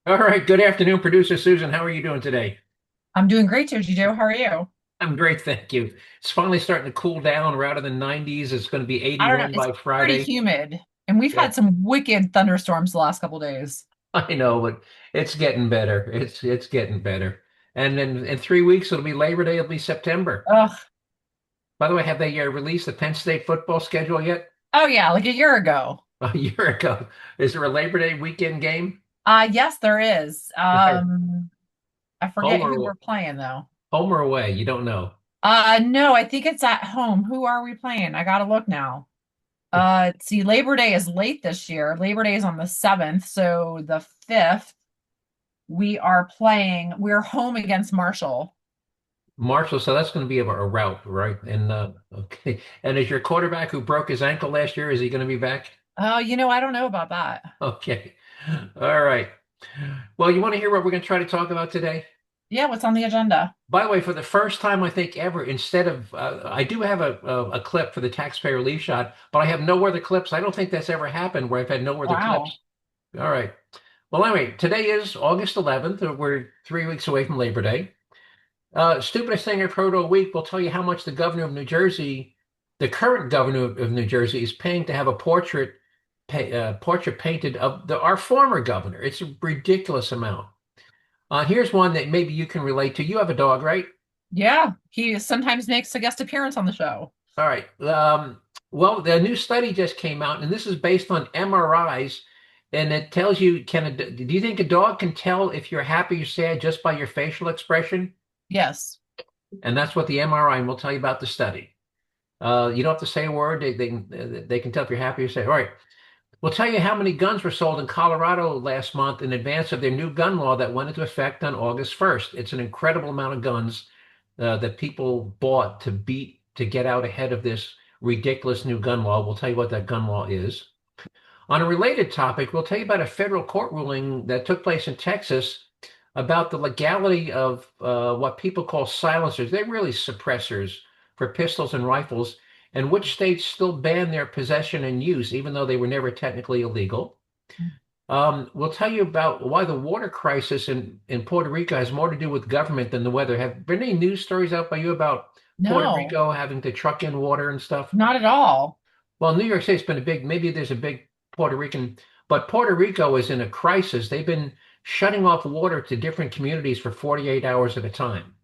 All right. Good afternoon, producer Susan. How are you doing today? I'm doing great, Jersee Joe. How are you? I'm great, thank you. It's finally starting to cool down. We're out of the 90s. It's going to be I don't know. 81 It's by pretty Friday. humid, and we've Yeah, had some wicked thunderstorms the last couple days. I know, but it's getting better. It's getting better. And then in 3 weeks, it'll be Labor Day. It'll be September. Ugh. By the way, have they released the Penn State football schedule yet? Oh yeah, like a year ago. A year ago. Is there a Labor Day weekend game? Yes, there is. I Home forget who or we're playing though. home or away? You don't know. No, I think it's at home. Who are we playing? I gotta look now. See, Labor Day is late this year. Labor Day is on the 7th, so the 5th we're home against Marshall. Marshall, so that's going to be a route, right? And okay. And is your quarterback who broke his ankle last year, is he going to be back? Oh, I don't know about that. Okay. All right. Well, you want to hear what we're going to try to talk about today? Yeah, what's on the agenda? By the way, for the first time, I think ever, instead of I do have a clip for the taxpayer relief shot, but I have no other clips. I don't think that's ever happened where I've had no other Wow. clips. All right. Well, anyway, today is August 11th. We're 3 weeks away from Labor Day. Stupidest thing I've heard all week will tell you how much the governor of New Jersey, the current governor of New Jersey, is paying to have a portrait painted of our former governor. It's a ridiculous amount. Here's one that maybe you can relate to. You have a dog, right? Yeah, he sometimes makes a guest appearance on the show. All right. Well, the new study just came out, and this is based on MRIs, and it tells you, do you think a dog can tell if you're happy or sad just by your facial expression? Yes. And that's what the MRI will tell you about the study. You don't have to say a word. They can tell if you're happy or sad. All right. We'll tell you how many guns were sold in Colorado last month in advance of their new gun law that went into effect on August 1st. It's an incredible amount of guns that people bought to get out ahead of this ridiculous new gun law. We'll tell you what that gun law is. On a related topic, we'll tell you about a federal court ruling that took place in Texas about the legality of what people call silencers. They're really suppressors for pistols and rifles, and which states still ban their possession and use, even though they were never technically illegal. We'll tell you about why the water crisis in Puerto Rico has more to do with government than the weather. Have been any news stories out by you about Puerto No, Rico having to truck in water and stuff? not at all. Well, New York State's been maybe there's a big Puerto Rican, but Puerto Rico is in a crisis. They've been shutting off water to different communities for 48 hours at a time.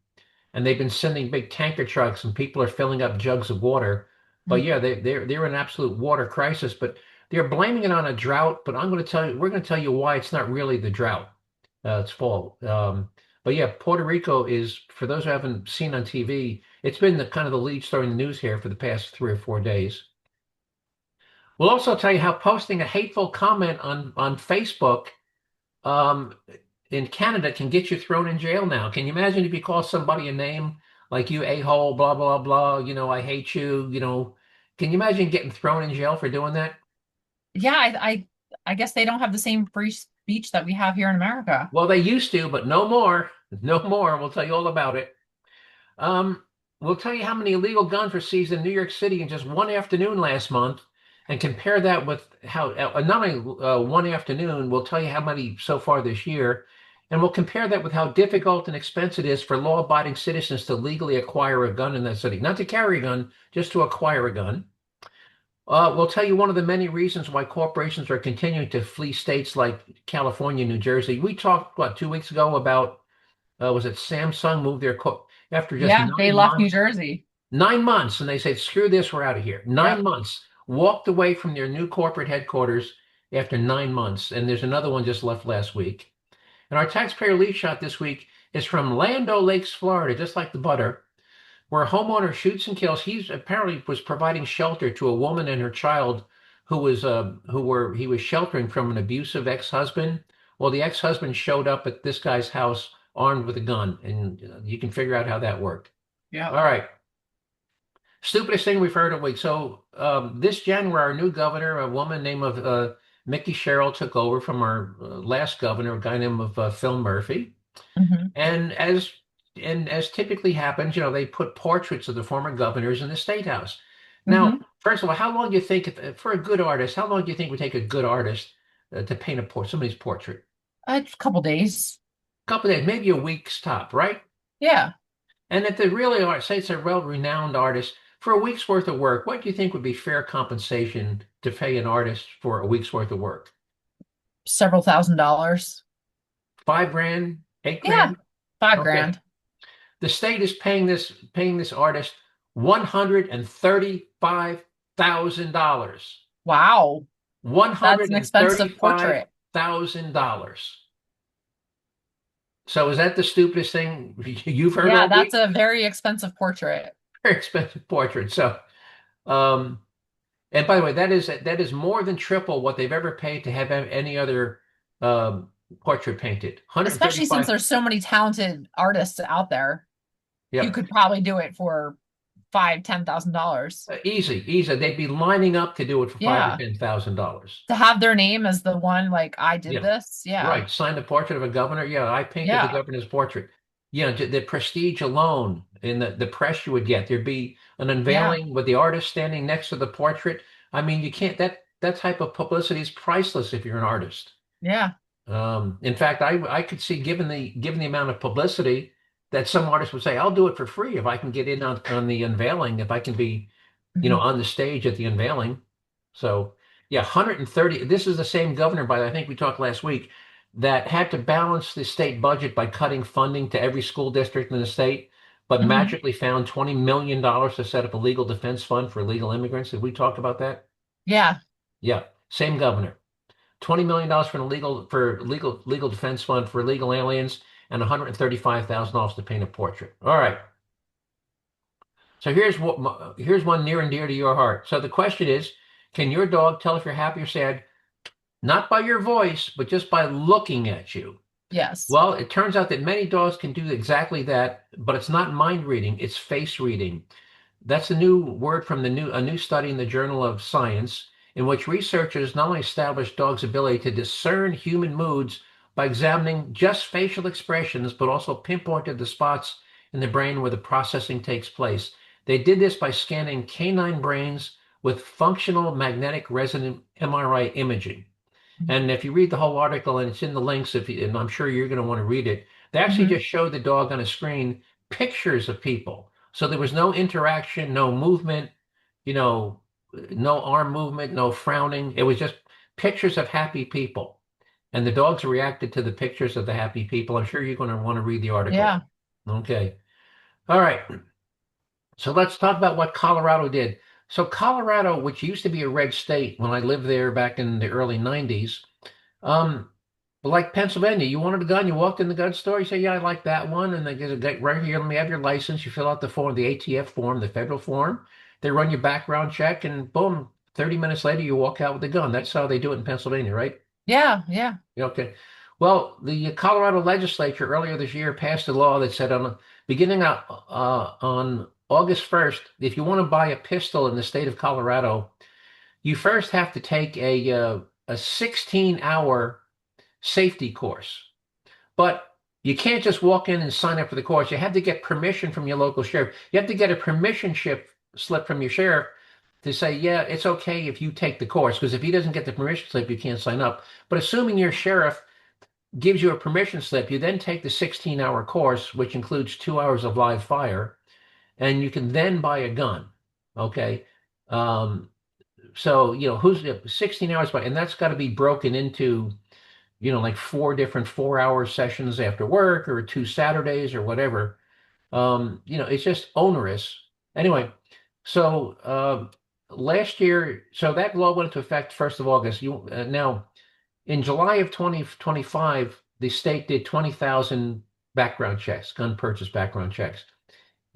And they've been sending big tanker trucks and people are filling up jugs of water. But Mm. yeah, they're in an absolute water crisis, but they're blaming it on a drought. But we're going to tell you why it's not really the drought. It's fall. But yeah, Puerto Rico is, for those who haven't seen on TV, it's been the kind of the lead story in the news here for the past 3 or 4 days. We'll also tell you how posting a hateful comment on Facebook um, in Canada can get you thrown in jail now. Can you imagine if you call somebody a name like you a-hole, blah, blah, blah, I hate you, can you imagine getting thrown in jail for doing that? Yeah, I guess they don't have the same free speech that we have here in America. Well, they used to, but no more. No more. We'll tell you all about it. Um, we'll tell you how many illegal guns were seized in New York City in just one afternoon last month, and compare that with how not only one afternoon. We'll tell you how many so far this year, and we'll compare that with how difficult and expensive it is for law-abiding citizens to legally acquire a gun in that city. Not to carry a gun, just to acquire a gun. We'll tell you one of the many reasons why corporations are continuing to flee states like California, New Jersey. We talked, what, 2 weeks ago about was it Samsung moved after just Yeah, they nine left New months? Jersey. 9 months, and they said, "Screw this, we're out of here." Yep. 9 months, walked away from their new corporate headquarters after 9 months, and there's another one just left last week. And our taxpayer lead shot this week is from Land O'Lakes, Florida, just like the butter, where a homeowner shoots and kills. He's apparently was providing shelter to a woman and her child he was sheltering from an abusive ex-husband. Well, the ex-husband showed up at this guy's house armed with a gun, and you can figure out how that worked. Yep. All right. Stupidest thing we've heard all week. So this January, our new governor, a woman named of Mickey Sherrill, took over from our last governor, a guy named of Phil Murphy. Hmm. And as typically happens, they put portraits of the former governors in the state house. Now, Hmm. first of all, how long do you think for a good artist? How long do you think it would take a good artist to paint somebody's portrait? A couple days. Couple of days, maybe a week's top, right? Yeah, And if they really are, say it's a well-renowned artist, for a week's worth of work, what do you think would be fair compensation to pay an artist for a week's worth of work? several $1,000s. 5 grand, eight Yeah, grand? 5 grand. Okay. The state is paying this artist $135,000. Wow, One that's hundred an and expensive thirty-five portrait. thousand dollars. So is that the stupidest thing you've heard Yeah, all that's week? a very expensive portrait. Very expensive portrait. So, um, and by the way, that is more than triple what they've ever paid to have any other um, portrait painted. Especially since 135. there's so many talented artists out there. You Yep. could probably do it for $5,000, $10,000. Easy, easy. They'd be lining up to do it for five or Yeah. $10,000. To have their name as the one, like, I did Yeah. this. Yeah. Right. Sign the portrait of a governor. Yeah, I painted the Yeah. governor's portrait. The prestige alone in the press you would get. There'd be an Yeah. unveiling with the artist standing next to the portrait. I mean, you can't that type of publicity is priceless if you're an artist. Yeah. In fact, I could see given the amount of publicity that some artists would say, I'll do it for free if I can get in on the unveiling, if I can be, Mhm. on the stage at the unveiling. So yeah, 130. This is the same governor, by I think we talked last week, that had to balance the state budget by cutting funding to every school district in the state, but Mhm. magically found $20 million to set up a legal defense fund for illegal immigrants. Did we talk about that? Yeah. Yeah, same governor. $20 million for legal defense fund for illegal aliens and $135,000 to paint a portrait. All right. So here's one near and dear to your heart. So the question is, can your dog tell if you're happy or sad, not by your voice, but just by looking at you? Yes. Well, it turns out that many dogs can do exactly that, but it's not mind reading, it's face reading. That's a new word from a new study in the Journal of Science, in which researchers not only established dogs' ability to discern human moods by examining just facial expressions, but also pinpointed the spots in the brain where the processing takes place. They did this by scanning canine brains with functional magnetic resonant MRI imaging. And if you read the whole article, and it's in the links, and I'm sure you're going to want to read it, they actually Mhm. just showed the dog on a screen pictures of people. So there was no interaction, no movement, you know, no arm movement, no frowning. It was just pictures of happy people. And the dogs reacted to the pictures of the happy people. I'm sure you're going to want to read the article. Yeah. Okay. All right. So let's talk about what Colorado did. So Colorado, which used to be a red state when I lived there back in the early 90s, um, like Pennsylvania, you wanted a gun, you walked in the gun store, you say, yeah, I like that one. And they get right here, let me have your license. You fill out the form, the ATF form, the federal form. They run your background check, and boom, 30 minutes later, you walk out with a gun. That's how they do it in Pennsylvania, right? Yeah. Yeah. Yeah, okay. Well, the Colorado legislature earlier this year passed a law that said beginning on August 1st, if you want to buy a pistol in the state of Colorado, you first have to take a 16-hour safety course. But you can't just walk in and sign up for the course. You have to get permission from your local sheriff. You have to get a slip from your sheriff to say, yeah, it's okay if you take the course. Because if he doesn't get the permission slip, you can't sign up. But assuming your sheriff gives you a permission slip, you then take the 16-hour course, which includes 2 hours of live fire, and you can then buy a gun. Okay. Um, so, who's 16 hours, and that's got to be broken into like 4 different 4 hour sessions after work or 2 Saturdays or whatever. It's just onerous. Anyway, so last year, so that law went into effect 1st of August. Now, in July of 2025, the state did 20,000 background checks, gun purchase background checks.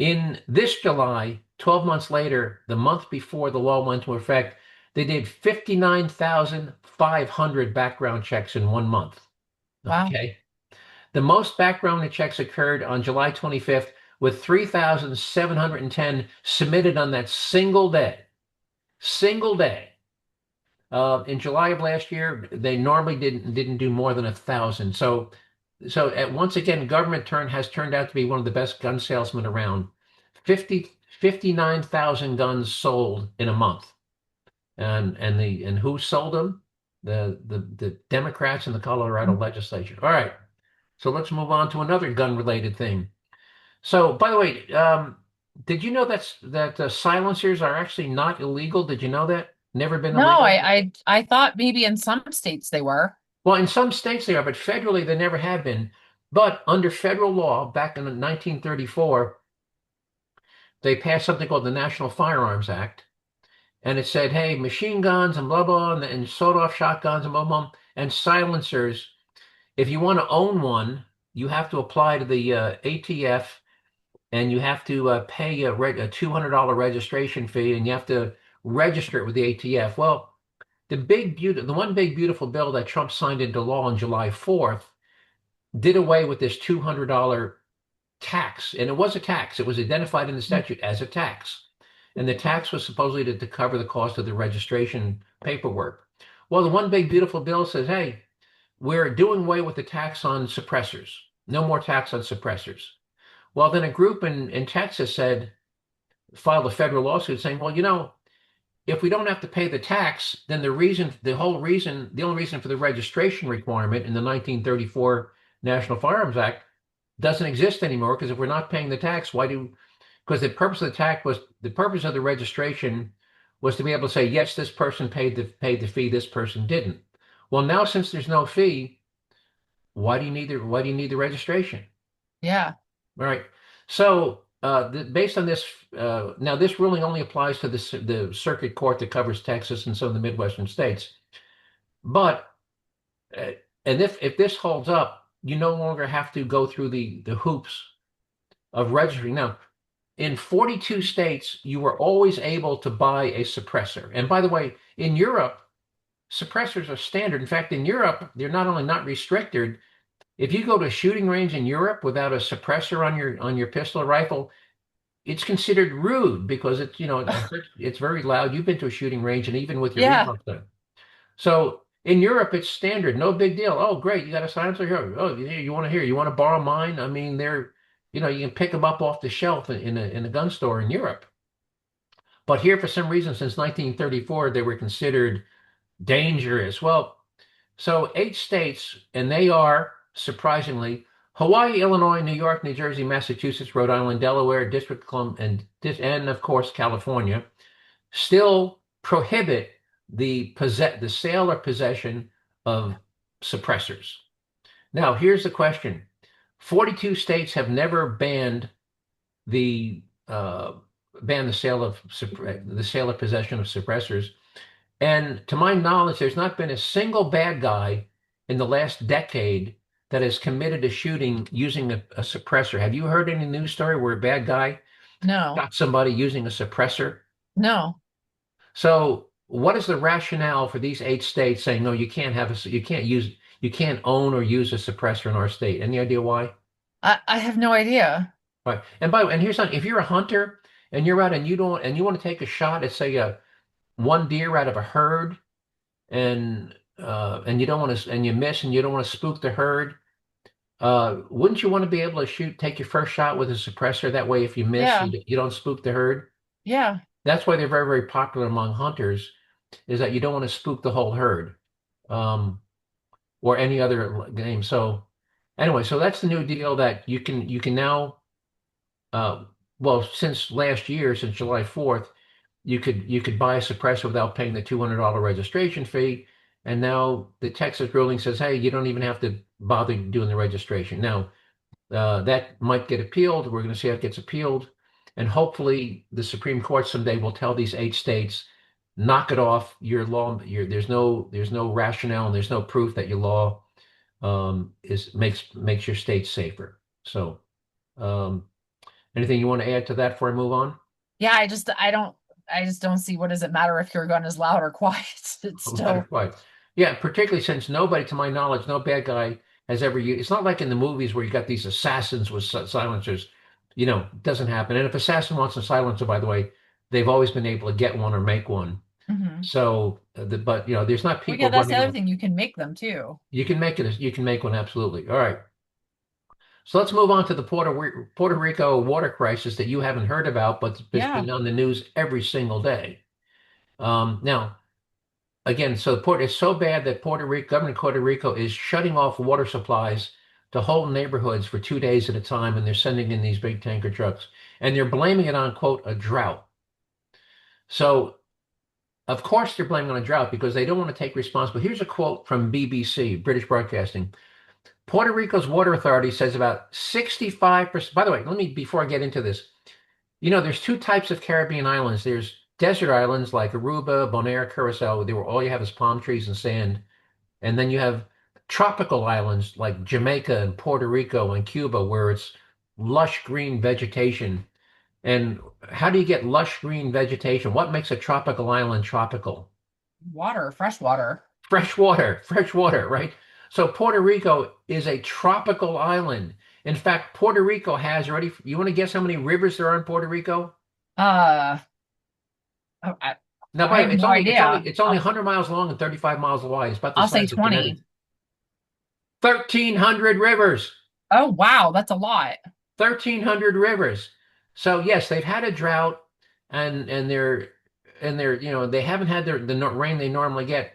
In this July, 12 months later, the month before the law went into effect, they did 59,500 background checks in 1 month. Wow. Okay. The most background checks occurred on July 25th, with 3,710 submitted on that single day. Single day. In July of last year, they normally didn't do more than 1,000. Once again, government has turned out to be one of the best gun salesmen around. 59,000 guns sold in a month. And who sold them? the Democrats in the Colorado legislature. All right, so let's move on to another gun-related thing. So, by the way, did you know that silencers are actually not illegal? Did you know that? Never been No, illegal? I thought maybe in some states they were. Well, in some states they are, but federally they never have been. But under federal law, back in 1934, they passed something called the National Firearms Act, and it said, hey, machine guns and blah blah, and sawed-off shotguns and blah blah, and silencers. If you want to own one, you have to apply to the ATF, and you have to pay a $200 registration fee, and you have to register it with the ATF. Well, the one big beautiful bill that Trump signed into law on July 4th did away with this $200 tax, and it was a tax. It was identified in the statute as a tax, and the tax was supposedly to cover the cost of the registration paperwork. Well, the one big beautiful bill says, hey, we're doing away with the tax on suppressors. No more tax on suppressors. Well, then a group in Texas filed a federal lawsuit saying, well, if we don't have to pay the tax, then the only reason for the registration requirement in the 1934 National Firearms Act doesn't exist anymore, because if we're not paying the tax, because the purpose of the registration was to be able to say, yes, this person paid the fee, this person didn't. Well, now since there's no fee, why do you need the registration? Yeah. All right. So based on this, now this ruling only applies to the circuit court that covers Texas and some of the Midwestern states. But uh, and if this holds up, you no longer have to go through the hoops of registering. Now, in 42 states, you were always able to buy a suppressor. And by the way, in Europe, suppressors are standard. In fact, in Europe, they're not only not restricted. If you go to a shooting range in Europe without a suppressor on your pistol or rifle, it's considered rude, because it's very loud. You've been to a shooting range, and even with your Yeah. remote thing. So in Europe, it's standard, no big deal. Oh, great, you got a silencer here. Oh, you want to borrow mine? I mean, you can pick them up off the shelf in a gun store in Europe. But here, for some reason, since 1934, they were considered dangerous. Well, so 8 states, and they are, surprisingly, Hawaii, Illinois, New York, New Jersey, Massachusetts, Rhode Island, Delaware, District of Columbia, and of course California, still prohibit the sale or possession of suppressors. Now, here's the question: 42 states have never the banned the sale or possession of suppressors. And to my knowledge, there's not been a single bad guy in the last decade that has committed a shooting using a suppressor. Have you heard any news story where a bad guy No. shot somebody using a suppressor? No. So, what is the rationale for these 8 states saying, no, you can't own or use a suppressor in our state? Any idea why? I have no idea. Right. And here's something: if you're a hunter and you're out and you want to take a shot at, say, one deer out of a herd, and you don't want to, and you miss, and you don't want to spook the herd, wouldn't you want to be able to take your first shot with a suppressor? That way, if you miss, Yeah. you don't spook the herd. Yeah. That's why they're very, very popular among hunters, is that you don't want to spook the whole herd, um, or any other game. So anyway, so that's the new deal, that you can now, uh, well, since last year, since July 4th, you could buy a suppressor without paying the $200 registration fee. And now the Texas ruling says, hey, you don't even have to bother doing the registration. Now, that might get appealed. We're going to see how it gets appealed. And hopefully the Supreme Court someday will tell these 8 states, knock it off. Your law, there's no rationale, and there's no proof that your law makes your state safer. So, um, anything you want to add to that before I move on? Yeah, I just don't see what does it matter if your gun is loud or quiet. It's still Right. Yeah, particularly since nobody, to my knowledge, no bad guy has ever used. It's not like in the movies where you got these assassins with silencers. It doesn't happen. And if assassin wants a silencer, by the way, they've always been able to get one or make one. Mhm. So, but there's not Well, yeah, people that's the running other around. thing. You can make them too. You can make it. You can make one, absolutely. All right. So let's move on to the Puerto Rico water crisis that you haven't heard about, but it's Yeah. been on the news every single day. Now, again, so Port it's so bad that Puerto Rico, government of Puerto Rico is shutting off water supplies to whole neighborhoods for 2 days at a time, and they're sending in these big tanker trucks, and they're blaming it on, quote, a drought. So of course they're blaming on a drought because they don't want to take responsibility. Here's a quote from BBC, British Broadcasting. Puerto Rico's water authority says about 65%. By the way, let me, before I get into this, there's two types of Caribbean islands. There's desert islands like Aruba, Bonaire, Curacao, where all you have is palm trees and sand. And then you have tropical islands like Jamaica and Puerto Rico and Cuba, where it's lush green vegetation. And how do you get lush green vegetation? What makes a tropical island tropical? Water, fresh water. Fresh water, right? So Puerto Rico is a tropical island. In fact, Puerto Rico has already, you want to guess how many rivers there are in Puerto Rico? Uh, oh, Now, I by the have way, no idea. it's only 100 miles long and 35 miles wide. It's about the I'll say size of Connecticut. 20. 1,300 rivers. Oh, wow, that's a lot. 1,300 rivers. So yes, they've had a drought, and they're they haven't had the rain they normally get.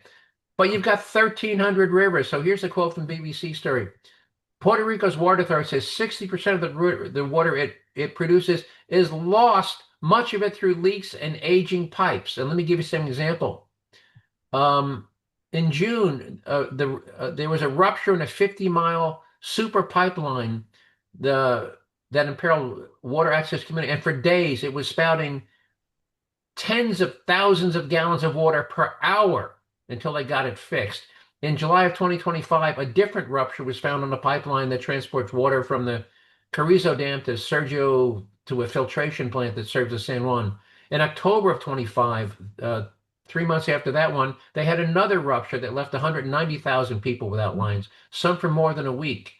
But you've got 1,300 rivers. So here's a quote from BBC story. Puerto Rico's water authority says 60% of the water it produces is lost, much of it through leaks and aging pipes. And let me give you some example. Um, in June, there was a rupture in a 50-mile super pipeline the that imperiled water access community, and for days it was spouting tens of thousands of gallons of water per hour until they got it fixed. In July of 2025, a different rupture was found on the pipeline that transports water from the Carrizo Dam to Sergio to a filtration plant that serves the San Juan. In October of 25, 3 months after that one, they had another rupture that left 190,000 people without lines, some for more than a week.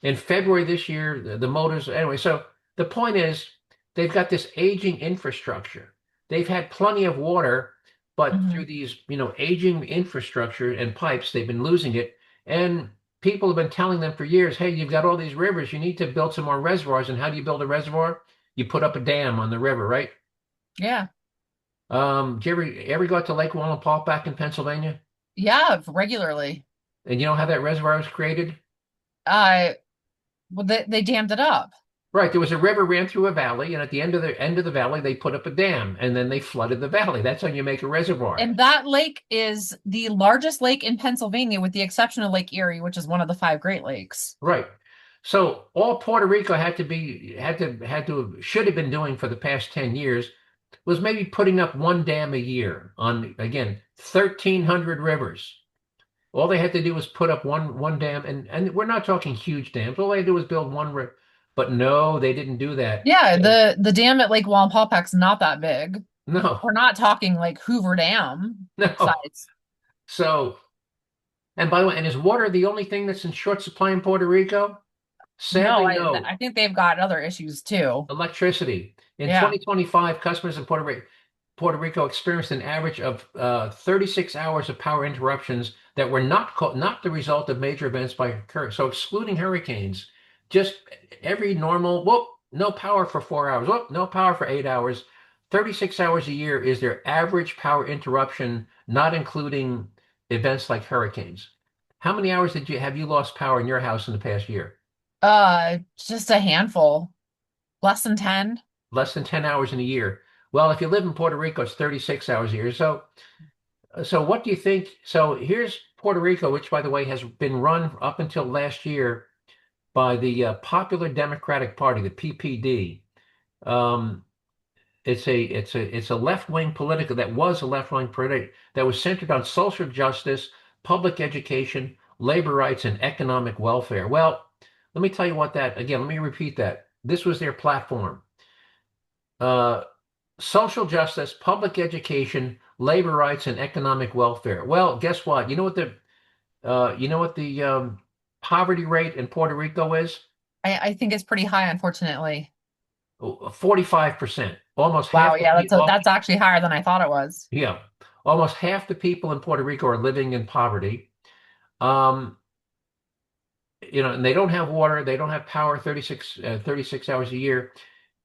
In February this year, the motors, anyway, so the point is they've got this aging infrastructure. They've had plenty of water, but through Mhm. these, aging infrastructure and pipes, they've been losing it. And people have been telling them for years, hey, you've got all these rivers, you need to build some more reservoirs. And how do you build a reservoir? You put up a dam on the river, right? Yeah. Do you ever go out to Lake Wallenpauck back in Pennsylvania? Yeah, regularly. And you know how that reservoir was created? Uh, well, they dammed it up. Right, there was a river ran through a valley, and at the end of the valley, they put up a dam, and then they flooded the valley. That's how you make a reservoir. And that lake is the largest lake in Pennsylvania, with the exception of Lake Erie, which is one of the five Great Lakes. Right. So all Puerto Rico should have been doing for the past 10 years was maybe putting up one dam a year on, again, 1,300 rivers. All they had to do was put up one dam, and we're not talking huge dams. All they had to do was build one river. But no, they didn't do that. Yeah, the dam at Lake Wallenpaupack's not that big. No, We're not talking like Hoover Dam no. size. So, and by the way, and is water the only thing that's in short supply in Puerto Rico? No, Sadly, no. I think they've got other issues too. Electricity. In Yeah. 2025, customers in Puerto Rico experienced an average of 36 hours of power interruptions that were not the result of major events by so excluding hurricanes, just every normal, whoop, no power for 4 hours, whoop, no power for 8 hours. 36 hours a year is their average power interruption, not including events like hurricanes. How many hours have you lost power in your house in the past year? Just a handful. Less than 10. Less than 10 hours in a year. Well, if you live in Puerto Rico, it's 36 hours a year. So what do you think? So here's Puerto Rico, which, by the way, has been run up until last year by the Popular Democratic Party, the PPD. Um, it's a left-wing political that was a left-wing political that was centered on social justice, public education, labor rights, and economic welfare. Well, let me tell you what that again. Let me repeat that. This was their platform. Uh, Social justice, public education, labor rights, and economic welfare. Well, guess what? You know what the poverty rate in Puerto Rico is? I think it's pretty high, unfortunately. 45%. Almost Wow, half the yeah, people. that's actually higher than I thought it was. Yeah, almost half the people in Puerto Rico are living in poverty. Um, and they don't have water, they don't have power 36 hours a year.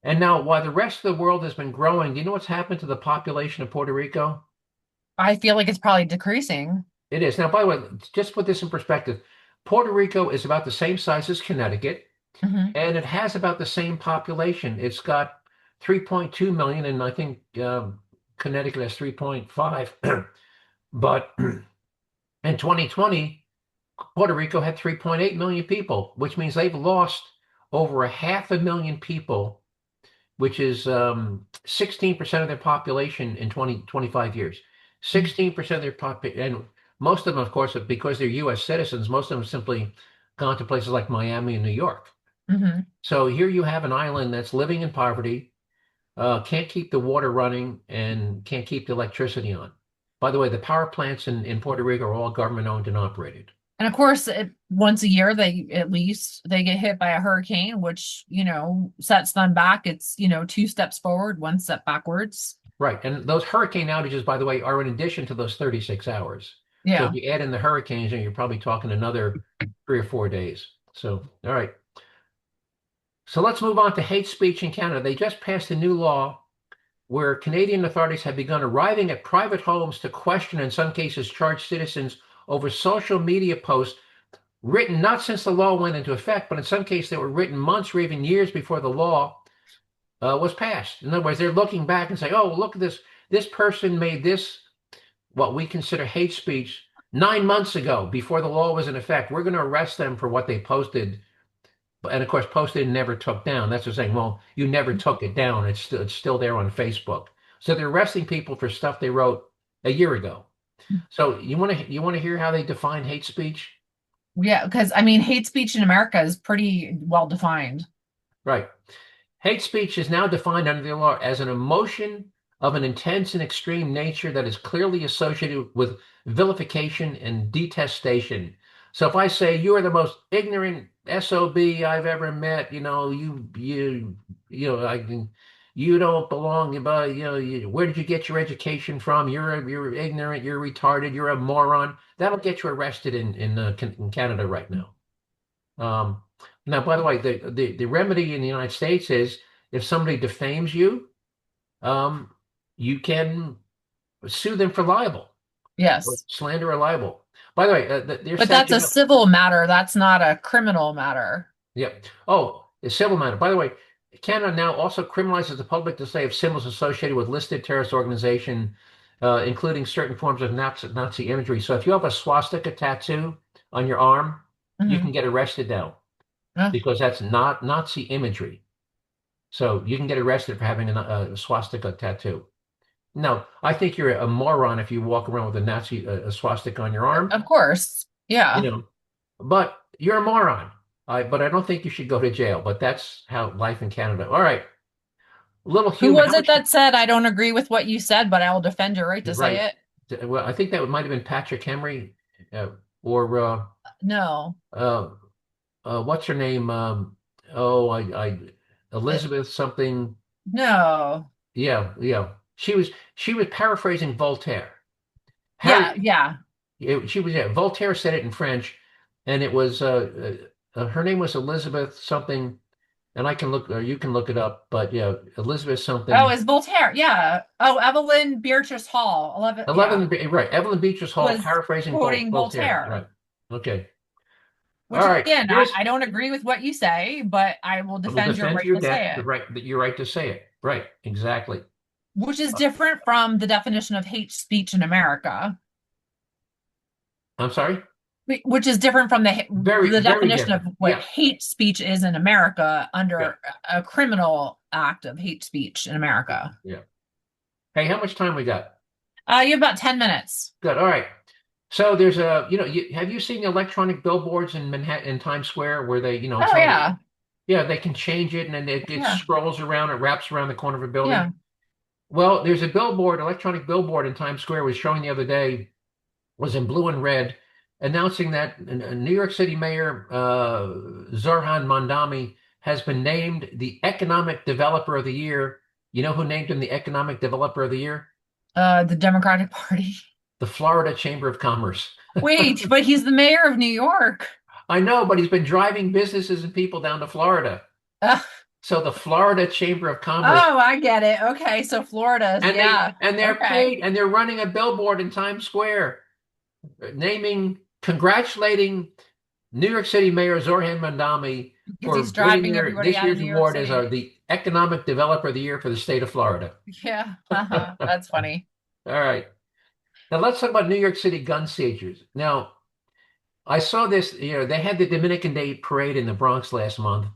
And now, while the rest of the world has been growing, do you know what's happened to the population of Puerto Rico? I feel like it's probably decreasing. It is. Now, by the way, just put this in perspective. Puerto Rico is about the same size as Connecticut, Hmm. and it has about the same population. It's got 3.2 million, and I think Connecticut has 3.5. But in 2020, Puerto Rico had 3.8 million people, which means they've lost over a half a million people, which is 16% of their population in 25 years. 16% of their population, and most of them, of course, because they're U.S. citizens, most of them simply gone to places like Miami and New York. Hmm. So here you have an island that's living in poverty, can't keep the water running, and can't keep the electricity on. By the way, the power plants in Puerto Rico are all government owned and operated. And of course, once a year, they at least they get hit by a hurricane, which, sets them back. It's, two steps forward, one step backwards. Right. And those hurricane outages, by the way, are in addition to those 36 hours. So if Yeah. you add in the hurricanes, then you're probably talking another 3 or 4 days. So, all right. So let's move on to hate speech in Canada. They just passed a new law where Canadian authorities have begun arriving at private homes to question, in some cases, charge citizens over social media posts written not since the law went into effect, but in some cases they were written months or even years before the law was passed. In other words, they're looking back and saying, "Oh, look at this. This person made this what we consider hate speech 9 months ago before the law was in effect. We're going to arrest them for what they posted." And of course, posted and never took down. That's what saying, well, you never took it down. It's still there on Facebook. So they're arresting people for stuff they wrote a year ago. So you want to hear how they define hate speech? Yeah, because I mean, hate speech in America is pretty well defined. Right. Hate speech is now defined under the law as an emotion of an intense and extreme nature that is clearly associated with vilification and detestation. So if I say you are the most ignorant SOB I've ever met, I can, you don't belong, but where did you get your education from? You're ignorant, you're retarded, you're a moron. That'll get you arrested in Canada right now. Um, Now, by the way, the remedy in the United States is if somebody defames you, um, you can sue them for libel, or Yes. slander or libel. By the way, their But that's a statute, civil matter. That's not a criminal matter. yeah. Oh, the civil matter. By the way, Canada now also criminalizes the public display of symbols associated with listed terrorist organization, including certain forms of Nazi imagery. So if you have a swastika tattoo on your arm, you can Hmm. get arrested now because that's not Nazi imagery. So you can get arrested for having a swastika tattoo. No, I think you're a moron if you walk around with a swastika on your arm, Of course. you Yeah. know, but you're a moron. But I don't think you should go to jail. But that's how life in Canada. All right, little Who humor. was How it much? that said, I don't agree with what you said, but I will defend your right to Right. say it? Well, I think that might have been Patrick Henry, or No. uh, what's her name? Oh, Uh, Elizabeth something. No. Yeah, yeah. She was paraphrasing Voltaire. Yeah, Harry, yeah. she was, yeah, Voltaire said it in French, and it was her name was Elizabeth something, and I can look, or you can look it up, but yeah, Elizabeth Oh, something. it's Voltaire. Yeah. Oh, Evelyn Beatrice Hall. 11. Yeah. Right, Evelyn Beatrice Hall Was paraphrasing quoting Voltaire. Right. Voltaire, Okay. which All right. again, I, Here's I don't agree with what you say, but I will I will defend your defend right your to say debt, it, your right to say it. Right. Exactly. which is Uh, different from the definition of hate speech in America, I'm sorry. which is different from Very, the very definition of different. what Yeah. hate speech is in America Yeah. under a criminal act of hate speech in America. Yeah. Hey, how much time we got? You have about 10 minutes. Good. All right. So there's have you seen the electronic billboards in Manhattan, in Times Square, where they, Oh, tell you, yeah. yeah, they can change it and then it Yeah. scrolls around, it wraps around the corner of a Yeah. building. Well, there's a billboard, electronic billboard in Times Square was showing the other day, was in blue and red, announcing that New York City Mayor Zoran Mamdani has been named the Economic Developer of the Year. You know who named him the Economic Developer of the Year? The Democratic Party. The Florida Chamber of Commerce. Wait, but he's the mayor of New York. I know, but he's been driving businesses and people down to Florida. So the Florida Chamber of Commerce, Oh, I get it. Okay, so Florida, and yeah. they're Okay. paid, and they're running a billboard in Times Square, congratulating New York City Mayor Zoran Mamdani Because for he's winning driving everybody this out of year's New York award as City. the Economic Developer of the Year for the state of Florida. Yeah, All that's funny. right. Now let's talk about New York City gun seizures. Now, I saw this, they had the Dominican Day parade in the Bronx last month,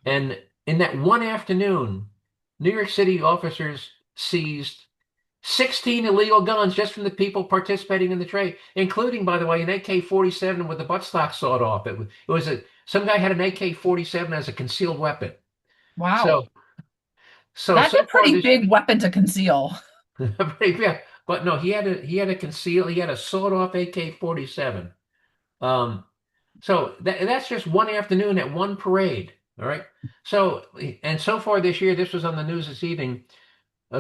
and in that one afternoon, New York City officers seized 16 illegal guns just from the people participating in the trade, including, by the way, an AK-47 with the buttstock sawed off. Some guy had an AK-47 as a concealed weapon. Wow. So That's a so far pretty this big weapon to conceal. yeah, but no, he had a sawed off AK-47. Um, so that's just one afternoon at one parade. All right. So and so far this year, this was on the news this evening.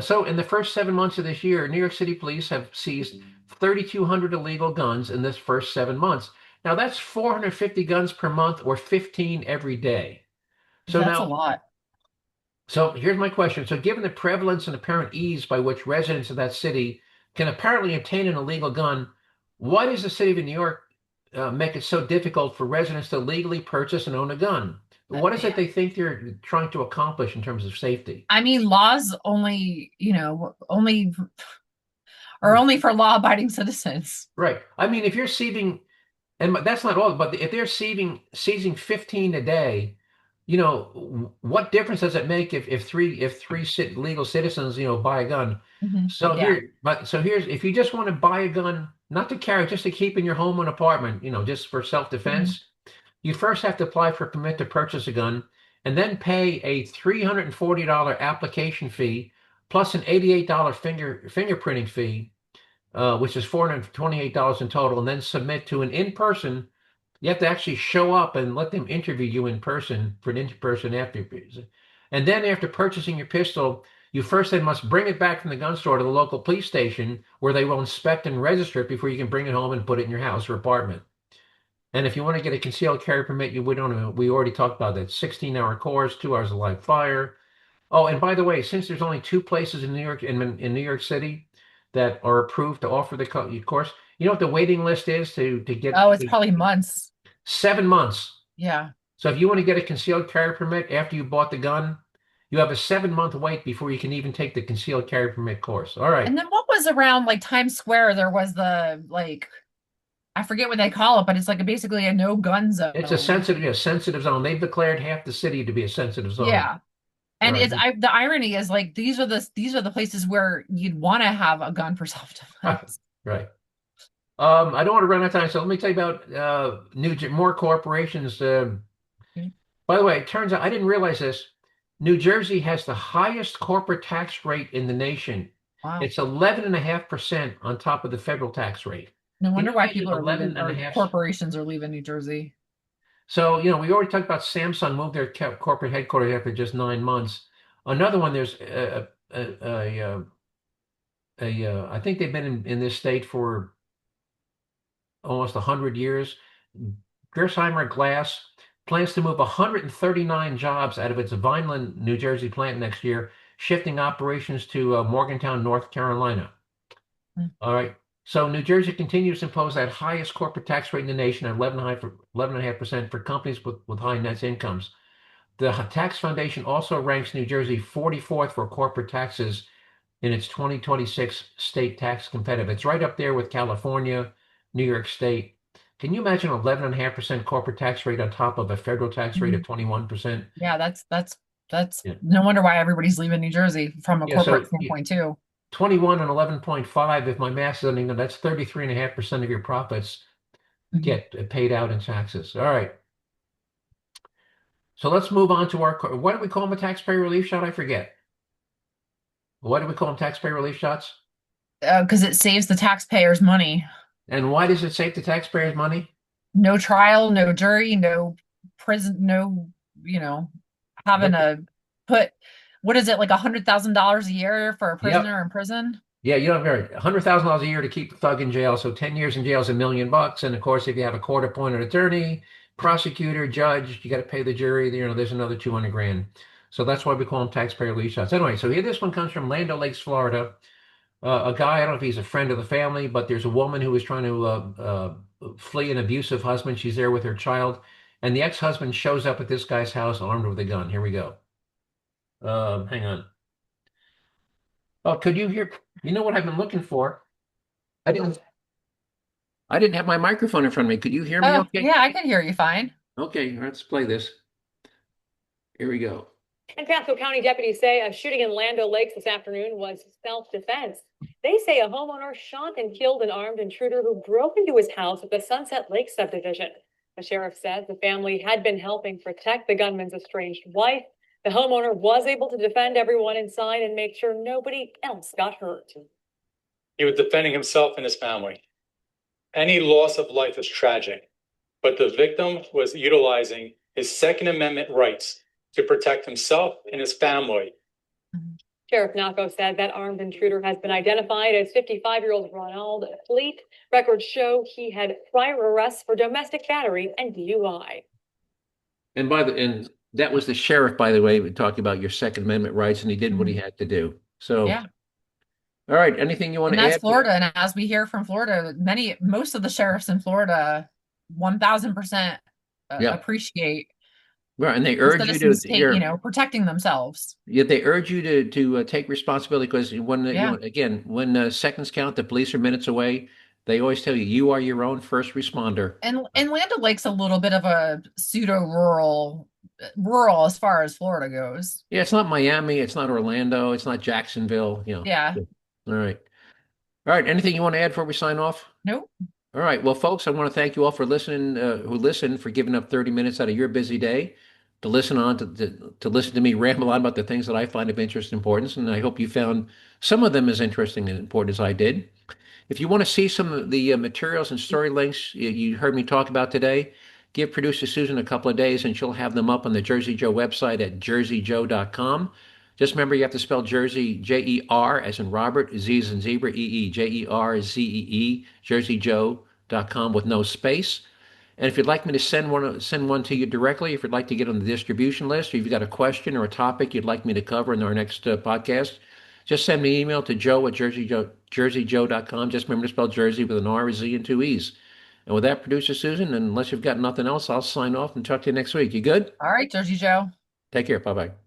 So in the first 7 months of this year, New York City police have seized 3,200 illegal guns in this first 7 months. Now that's 450 guns per month or 15 every day. So That's a now, lot. so here's my question. So given the prevalence and apparent ease by which residents of that city can apparently obtain an illegal gun, why does the city of New York make it so difficult for residents to legally purchase and own a gun? What is it they think they're trying to accomplish in terms of safety? I mean, laws only, only are only for law-abiding citizens. Right. I mean, if you're seizing, and that's not all, but if they're seizing 15 a day, what difference does it make if three legal citizens, buy a gun? Yeah. So here's if you just want to buy a gun, not to carry, just to keep in your home and apartment, just for Mhm. self-defense, you first have to apply for a permit to purchase a gun and then pay a $340 application fee plus an $88 fingerprinting fee, which is $428 in total, and then submit to an in-person. You have to actually show up and let them interview you in person for an in-person after. And then after purchasing your pistol, you first then must bring it back from the gun store to the local police station where they will inspect and register it before you can bring it home and put it in your house or apartment. And if you want to get a concealed carry permit, we already talked about that. 16-hour course, 2 hours of live fire. Oh, and by the way, since there's only two places in New York City that are approved to offer the course, you know what the waiting list is to Oh, get it's probably months. 7 months. Yeah. So if you want to get a concealed carry permit after you bought the gun, you have a 7 month wait before you can even take the concealed carry permit course. All right. And then what was around like Times Square? There was the like I forget what they call it, but it's like basically a no gun It's a zone. sensitive zone. They've declared half the city to be a sensitive zone. Yeah. All And right. the irony is like these are the places where you'd want to have a gun for self-defense. Right. I don't want to run out of time, so let me tell you about more corporations. By the way, it turns out I didn't realize this. New Jersey has the highest corporate tax rate in the nation. Wow. It's 11.5% on top of the federal tax rate. No Can wonder you why imagine people are 11 leaving and a or half? corporations are leaving New Jersey. So, we already talked about Samsung moved their corporate headquarters after just 9 months. Another one, there's I think they've been in this state for almost 100 years. Gersheimer Glass plans to move 139 jobs out of its Vineland, New Jersey plant next year, shifting operations to Morgantown, North Carolina. Hmm. All right. So New Jersey continues to impose that highest corporate tax rate in the nation at 11.5% for companies with high net incomes. The Tax Foundation also ranks New Jersey 44th for corporate taxes in its 2026 state tax competitive. It's right up there with California, New York State. Can you imagine 11.5% corporate tax rate on top of a federal tax rate of Mhm. 21%? Yeah, that's Yeah. no wonder why everybody's leaving New Jersey from a Yeah, corporate so standpoint too. 21 and 11.5, if my math is anything, that's 33.5% of your profits Mhm. get paid out in taxes. All right. So let's move on to what do we call them, a taxpayer relief shot? I forget. What do we call them, taxpayer relief shots? Because it saves the taxpayers money. And why does it save the taxpayers money? No trial, no jury, no prison, no, you know, having Nope. to put what is it like $100,000 a year for a Yep. prisoner in prison? Yeah, you don't have $100,000 a year to keep the thug in jail. So 10 years in jail is $1 million. And of course, if you have a court-appointed attorney, prosecutor, judge, you got to pay the jury. There's another 200 grand. So that's why we call them taxpayer lease shots. Anyway, so here this one comes from Land O'Lakes, Florida. A guy, I don't know if he's a friend of the family, but there's a woman who is trying to flee an abusive husband. She's there with her child, and the ex-husband shows up at this guy's house armed with a gun. Here we go. Hang on. Oh, could you hear? You know what I've been looking for? I didn't. I didn't have my microphone in front of me. Could you hear me? Oh, Okay. yeah, I can hear you fine. Okay. Let's play this. Here we go. And Pasco County deputies say a shooting in Land O'Lakes this afternoon was self-defense. They say a homeowner shot and killed an armed intruder who broke into his house at the Sunset Lake subdivision. The sheriff says the family had been helping protect the gunman's estranged wife. The homeowner was able to defend everyone inside and make sure nobody else got hurt. He was defending himself and his family. Any loss of life is tragic, but the victim was utilizing his Second Amendment rights to protect himself and his family. Sheriff Naco said that armed intruder has been identified as 55-year-old Ronald Fleet. Records show he had prior arrests for domestic battery and DUI. And that was the sheriff, by the way, talking about your Second Amendment rights, and he did what he had to do. So, Yeah. All right. Anything you want And to that's add? Florida. And as we hear from Florida, most of the sheriffs in Florida, 1000% Yeah. appreciate Right, and they the urge you citizens to protecting themselves. yeah, they urge you to take responsibility because when Yeah. again when seconds count, the police are minutes away. They always tell you you are your own first responder. And Land O'Lakes a little bit of a pseudo rural as far as Florida goes. Yeah, it's not Miami, it's not Orlando, it's not Jacksonville. Yeah. All right, all right. Anything you want to add before we sign off? Nope. All right. Well, folks, I want to thank you all for listening, who listened, for giving up 30 minutes out of your busy day to listen on to listen to me ramble on about the things that I find of interest and importance. And I hope you found some of them as interesting and important as I did. If you want to see some of the materials and story links you heard me talk about today, give producer Susan a couple of days and she'll have them up on the Jerzee Joe website at jerziejoe.com. Just remember you have to spell Jersey, J-E-R, as in Robert, Z as in zebra, E-E, Jerzee, jerseyjoe.com with no space. And if you'd like me to send one to you directly, if you'd like to get on the distribution list, or if you've got a question or a topic you'd like me to cover in our next podcast, just send me an email to joe at jerzeyjoe.com. Just remember to spell Jersey with an R, a Z, and two E's. And with that, producer Susan, unless you've got nothing else, I'll sign off and talk to you next week. You good? All right, Jerzee Joe. Take care. Bye-bye.